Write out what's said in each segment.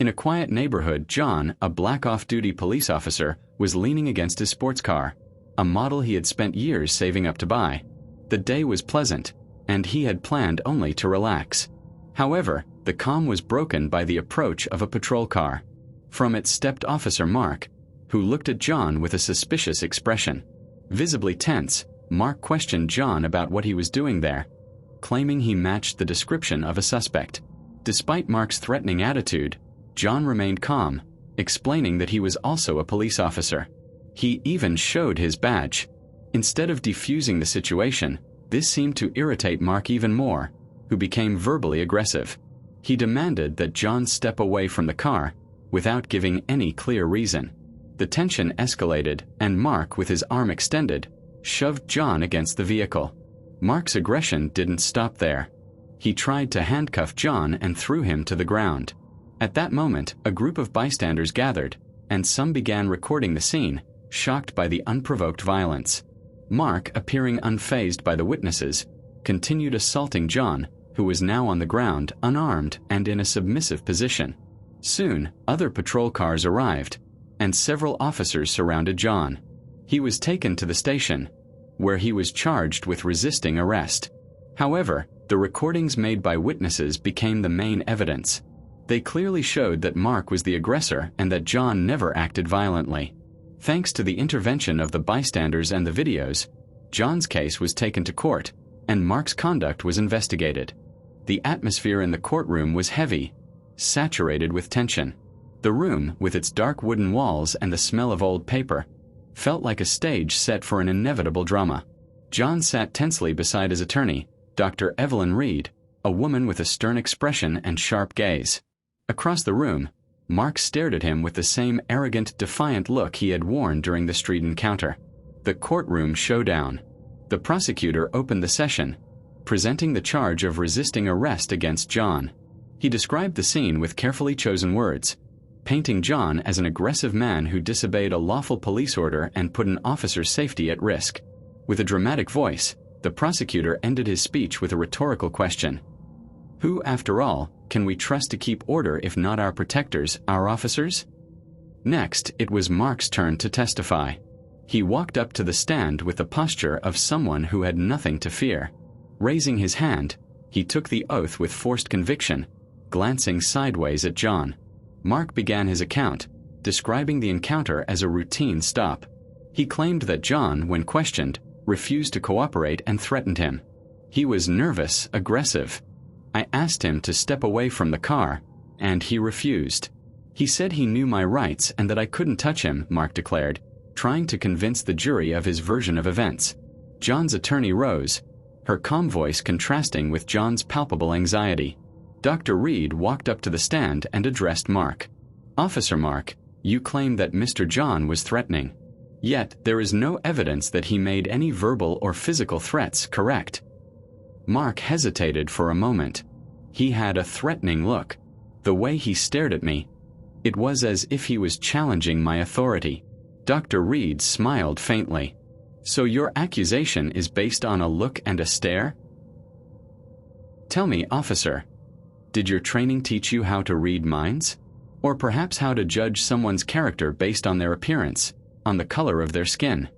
In a quiet neighborhood, John, a black off-duty police officer, was leaning against his sports car, a model he had spent years saving up to buy. The day was pleasant, and he had planned only to relax. However, the calm was broken by the approach of a patrol car. From it stepped Officer Mark, who looked at John with a suspicious expression. Visibly tense, Mark questioned John about what he was doing there, claiming he matched the description of a suspect. Despite Mark's threatening attitude, John remained calm, explaining that he was also a police officer. He even showed his badge. Instead of defusing the situation, this seemed to irritate Mark even more, who became verbally aggressive. He demanded that John step away from the car, without giving any clear reason. The tension escalated, and Mark, with his arm extended, shoved John against the vehicle. Mark's aggression didn't stop there. He tried to handcuff John and threw him to the ground. At that moment, a group of bystanders gathered, and some began recording the scene, shocked by the unprovoked violence. Mark, appearing unfazed by the witnesses, continued assaulting John, who was now on the ground, unarmed and in a submissive position. Soon, other patrol cars arrived, and several officers surrounded John. He was taken to the station, where he was charged with resisting arrest. However, the recordings made by witnesses became the main evidence. They clearly showed that Mark was the aggressor and that John never acted violently. Thanks to the intervention of the bystanders and the videos, John's case was taken to court, and Mark's conduct was investigated. The atmosphere in the courtroom was heavy, saturated with tension. The room, with its dark wooden walls and the smell of old paper, felt like a stage set for an inevitable drama. John sat tensely beside his attorney, Dr. Evelyn Reed, a woman with a stern expression and sharp gaze. Across the room, Mark stared at him with the same arrogant, defiant look he had worn during the street encounter. The courtroom showdown. The prosecutor opened the session, presenting the charge of resisting arrest against John. He described the scene with carefully chosen words, painting John as an aggressive man who disobeyed a lawful police order and put an officer's safety at risk. With a dramatic voice, the prosecutor ended his speech with a rhetorical question. Who, after all, can we trust to keep order if not our protectors, our officers? Next, it was Mark's turn to testify. He walked up to the stand with the posture of someone who had nothing to fear. Raising his hand, he took the oath with forced conviction, glancing sideways at John. Mark began his account, describing the encounter as a routine stop. He claimed that John, when questioned, refused to cooperate and threatened him. He was nervous, aggressive. I asked him to step away from the car, and he refused. He said he knew my rights and that I couldn't touch him, Mark declared, trying to convince the jury of his version of events. John's attorney rose, her calm voice contrasting with John's palpable anxiety. Dr. Reed walked up to the stand and addressed Mark. Officer Mark, you claim that Mr. John was threatening. Yet, there is no evidence that he made any verbal or physical threats, correct? Mark hesitated for a moment. He had a threatening look. The way he stared at me, it was as if he was challenging my authority. Dr. Reed smiled faintly. So your accusation is based on a look and a stare? Tell me, officer, did your training teach you how to read minds? Or perhaps how to judge someone's character based on their appearance, on the color of their skin?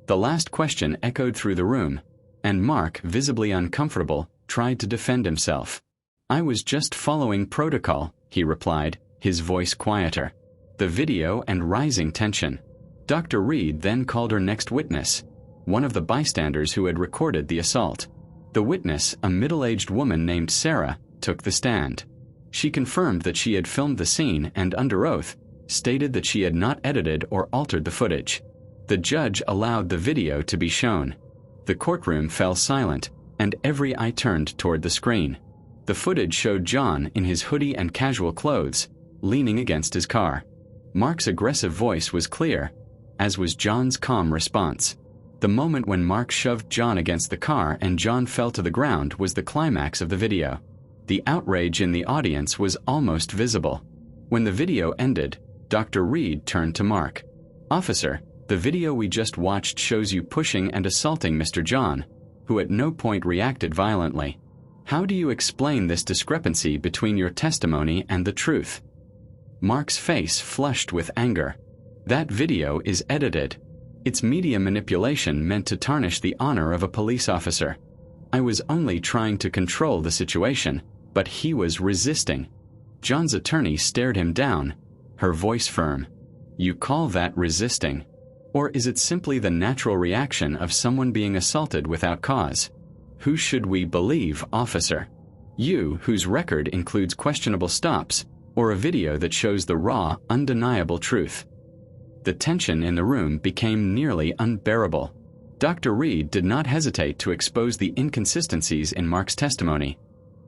The last question echoed through the room, and Mark, visibly uncomfortable, tried to defend himself. I was just following protocol, he replied, his voice quieter. The video and rising tension. Dr. Reed then called her next witness, one of the bystanders who had recorded the assault. The witness, a middle-aged woman named Sarah, took the stand. She confirmed that she had filmed the scene and, under oath, stated that she had not edited or altered the footage. The judge allowed the video to be shown. The courtroom fell silent, and every eye turned toward the screen. The footage showed John in his hoodie and casual clothes, leaning against his car. Mark's aggressive voice was clear, as was John's calm response. The moment when Mark shoved John against the car and John fell to the ground was the climax of the video. The outrage in the audience was almost visible. When the video ended, Dr. Reed turned to Mark. Officer, the video we just watched shows you pushing and assaulting Mr. John, who at no point reacted violently. How do you explain this discrepancy between your testimony and the truth? Mark's face flushed with anger. "That video is edited. It's media manipulation meant to tarnish the honor of a police officer. I was only trying to control the situation, but he was resisting." John's attorney stared him down, her voice firm. "You call that resisting? Or is it simply the natural reaction of someone being assaulted without cause? Who should we believe, officer? You, whose record includes questionable stops, or a video that shows the raw, undeniable truth?" The tension in the room became nearly unbearable. Dr. Reed did not hesitate to expose the inconsistencies in Mark's testimony,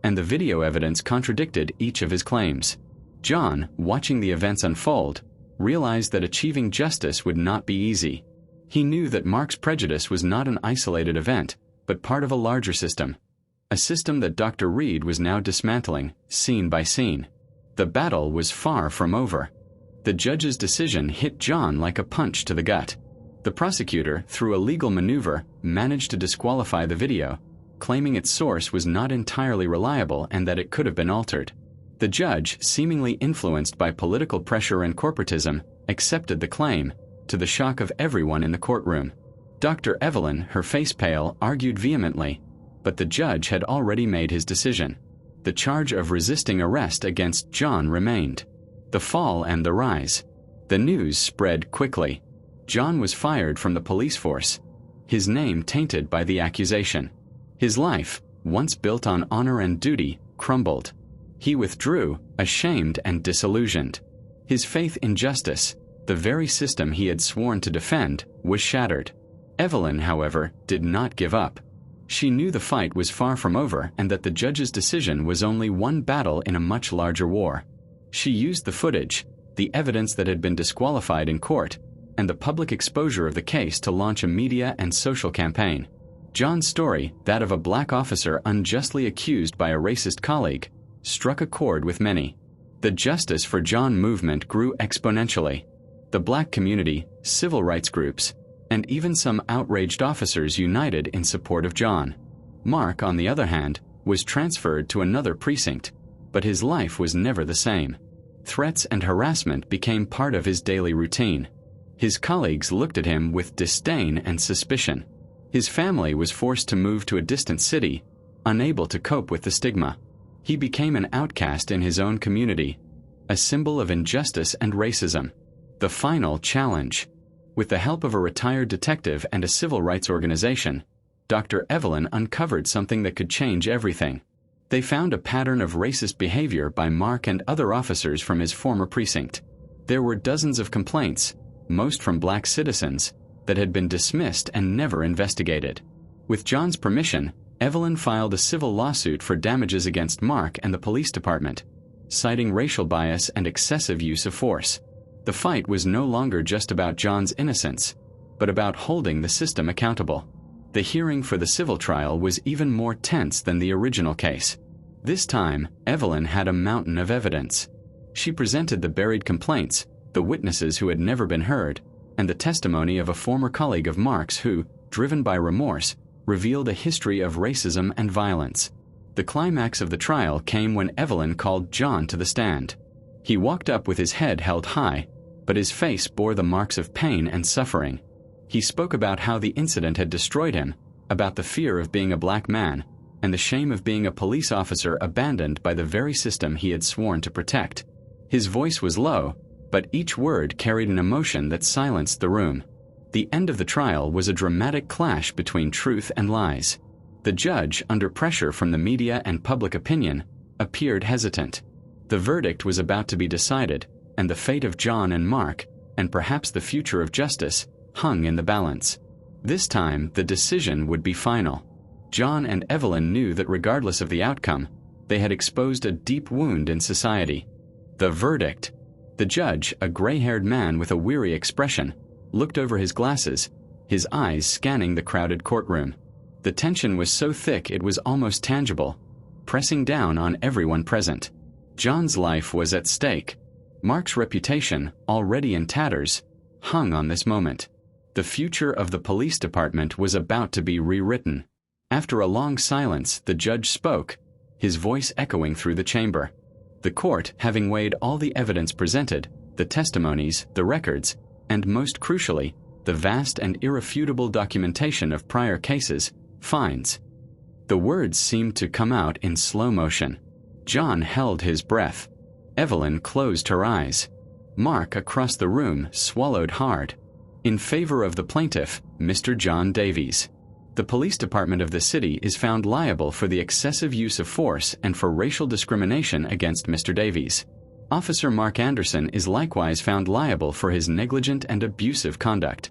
and the video evidence contradicted each of his claims. John, watching the events unfold, realized that achieving justice would not be easy. He knew that Mark's prejudice was not an isolated event, but part of a larger system. A system that Dr. Reed was now dismantling, scene by scene. The battle was far from over. The judge's decision hit John like a punch to the gut. The prosecutor, through a legal maneuver, managed to disqualify the video, claiming its source was not entirely reliable and that it could have been altered. The judge, seemingly influenced by political pressure and corporatism, accepted the claim, to the shock of everyone in the courtroom. Dr. Evelyn, her face pale, argued vehemently, but the judge had already made his decision. The charge of resisting arrest against John remained. The fall and the rise. The news spread quickly. John was fired from the police force, his name tainted by the accusation. His life, once built on honor and duty, crumbled. He withdrew, ashamed and disillusioned. His faith in justice, the very system he had sworn to defend, was shattered. Evelyn, however, did not give up. She knew the fight was far from over and that the judge's decision was only one battle in a much larger war. She used the footage, the evidence that had been disqualified in court, and the public exposure of the case to launch a media and social campaign. John's story, that of a black officer unjustly accused by a racist colleague, struck a chord with many. The Justice for John movement grew exponentially. The black community, civil rights groups, and even some outraged officers united in support of John. Mark, on the other hand, was transferred to another precinct, but his life was never the same. Threats and harassment became part of his daily routine. His colleagues looked at him with disdain and suspicion. His family was forced to move to a distant city, unable to cope with the stigma. He became an outcast in his own community, a symbol of injustice and racism. The final challenge. With the help of a retired detective and a civil rights organization, Dr. Evelyn uncovered something that could change everything. They found a pattern of racist behavior by Mark and other officers from his former precinct. There were dozens of complaints, most from black citizens, that had been dismissed and never investigated. With John's permission, Evelyn filed a civil lawsuit for damages against Mark and the police department, citing racial bias and excessive use of force. The fight was no longer just about John's innocence, but about holding the system accountable. The hearing for the civil trial was even more tense than the original case. This time, Evelyn had a mountain of evidence. She presented the buried complaints, the witnesses who had never been heard, and the testimony of a former colleague of Mark's who, driven by remorse, revealed a history of racism and violence. The climax of the trial came when Evelyn called John to the stand. He walked up with his head held high, but his face bore the marks of pain and suffering. He spoke about how the incident had destroyed him, about the fear of being a black man, and the shame of being a police officer abandoned by the very system he had sworn to protect. His voice was low, but each word carried an emotion that silenced the room. The end of the trial was a dramatic clash between truth and lies. The judge, under pressure from the media and public opinion, appeared hesitant. The verdict was about to be decided, and the fate of John and Mark, and perhaps the future of justice, hung in the balance. This time, the decision would be final. John and Evelyn knew that regardless of the outcome, they had exposed a deep wound in society. The verdict. The judge, a gray-haired man with a weary expression, looked over his glasses, his eyes scanning the crowded courtroom. The tension was so thick it was almost tangible, pressing down on everyone present. John's life was at stake. Mark's reputation, already in tatters, hung on this moment. The future of the police department was about to be rewritten. After a long silence, the judge spoke, his voice echoing through the chamber. The court, having weighed all the evidence presented, the testimonies, the records, and most crucially, the vast and irrefutable documentation of prior cases, finds. The words seemed to come out in slow motion. John held his breath. Evelyn closed her eyes. Mark across the room swallowed hard. In favor of the plaintiff, Mr. John Davies. The police department of the city is found liable for the excessive use of force and for racial discrimination against Mr. Davies. Officer Mark Anderson is likewise found liable for his negligent and abusive conduct.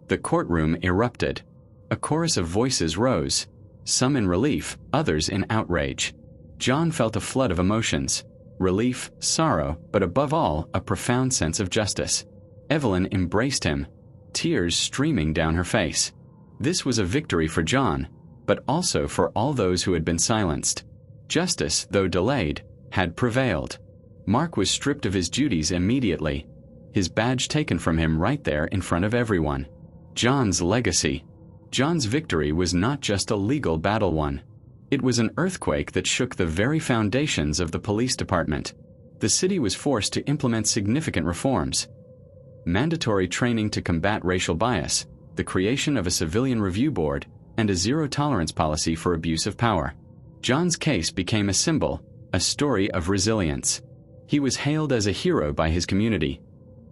The courtroom erupted. A chorus of voices rose, some in relief, others in outrage. John felt a flood of emotions: relief, sorrow, but above all, a profound sense of justice. Evelyn embraced him, tears streaming down her face. This was a victory for John, but also for all those who had been silenced. Justice, though delayed, had prevailed. Mark was stripped of his duties immediately, his badge taken from him right there in front of everyone. John's legacy. John's victory was not just a legal battle one. It was an earthquake that shook the very foundations of the police department. The city was forced to implement significant reforms: mandatory training to combat racial bias, the creation of a civilian review board, and a zero-tolerance policy for abuse of power. John's case became a symbol, a story of resilience. He was hailed as a hero by his community,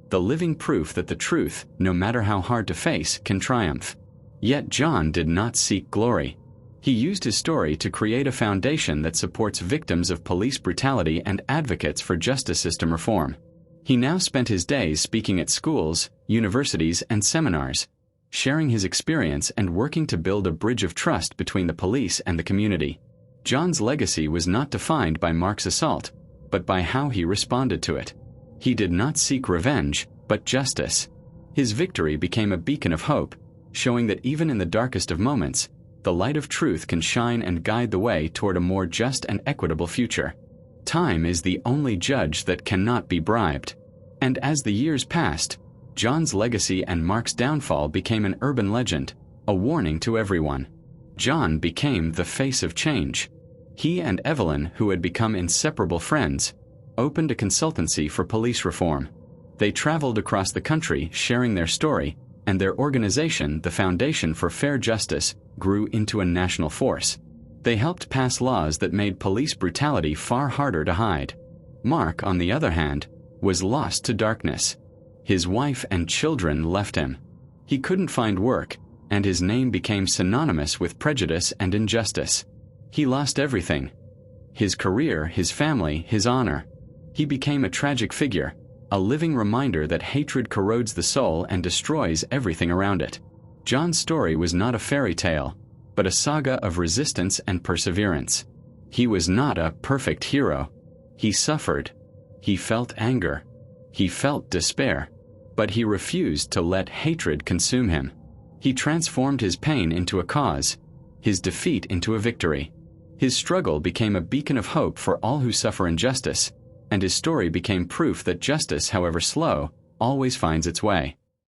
the living proof that the truth, no matter how hard to face, can triumph. Yet John did not seek glory. He used his story to create a foundation that supports victims of police brutality and advocates for justice system reform. He now spent his days speaking at schools, universities, and seminars, sharing his experience and working to build a bridge of trust between the police and the community. John's legacy was not defined by Mark's assault, but by how he responded to it. He did not seek revenge, but justice. His victory became a beacon of hope, showing that even in the darkest of moments, the light of truth can shine and guide the way toward a more just and equitable future. Time is the only judge that cannot be bribed. And as the years passed, John's legacy and Mark's downfall became an urban legend, a warning to everyone. John became the face of change. He and Evelyn, who had become inseparable friends, opened a consultancy for police reform. They traveled across the country sharing their story, and their organization, the Foundation for Fair Justice, grew into a national force. They helped pass laws that made police brutality far harder to hide. Mark, on the other hand, was lost to darkness. His wife and children left him. He couldn't find work, and his name became synonymous with prejudice and injustice. He lost everything: his career, his family, his honor. He became a tragic figure, a living reminder that hatred corrodes the soul and destroys everything around it. John's story was not a fairy tale, but a saga of resistance and perseverance. He was not a perfect hero. He suffered. He felt anger. He felt despair. But he refused to let hatred consume him. He transformed his pain into a cause, his defeat into a victory. His struggle became a beacon of hope for all who suffer injustice, and his story became proof that justice, however slow, always finds its way.